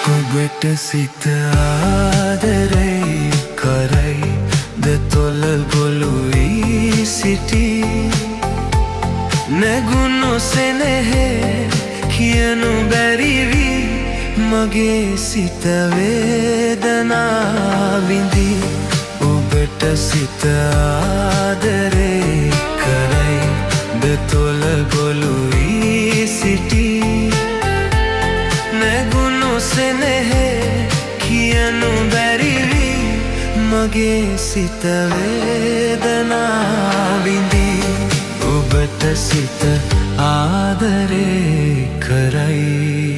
ඔබට සිත ආදරේ කරයි දෙතොල ගොළුවී සිටි නැගුණු සෙනෙහේ කියනු බැරිවි මගේ සිත වේදනා විඳි ඔබට සිත ආදරේ කරයි දෙතොල ගොළුවී සිටි නැගුණු සෙනෙහේ කියනු බැරිවි මගේ සිත වේදනා විඳි ඔබට සිත ආදරේ කරයි